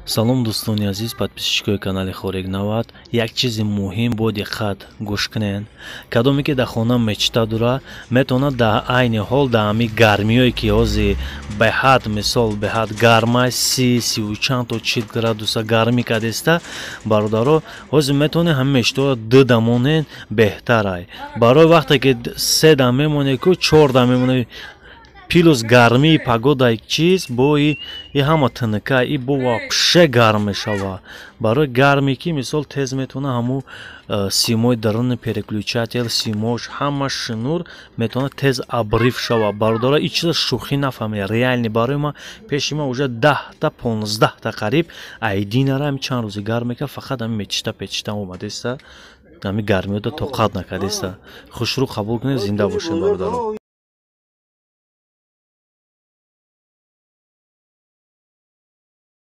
салом дӯстони азиз, подписчикои канали Хорек Навад. Як чизи муҳим бо диққат гӯш кунед. Кадоме ки дар хона мечта дура метавонад дар айни ҳол дар ҳами гармиёе ки ҳозир беҳад мисол беҳад гарма 30 чанд то 40 градуса гармӣ кадеста бародаро ҳозир метавонед ҳами мештаро 2 дам монед беҳтарай. Барои вақте ки 3 дам мемонед ку 4 дам мемонед плюс гармии погода чиз бо и ҳама тинка и бо вообще гарм мешава. Барои гармӣ ки мисол тез метавона ҳаму симои даруни переключател симош ҳама шинур метавона тез абриф шава. Бародаро ин чиза шӯхӣ нафаҳмед, реальни барои ман пеши ман уже 10-15 қариб айдинара ҳами чанд рӯзи гарм мекард, фақат ҳами мечита печита омадеста ҳами гармиёда тоқат накардеста. Хушрӯ қабул кунед, зинда бошед бародаро.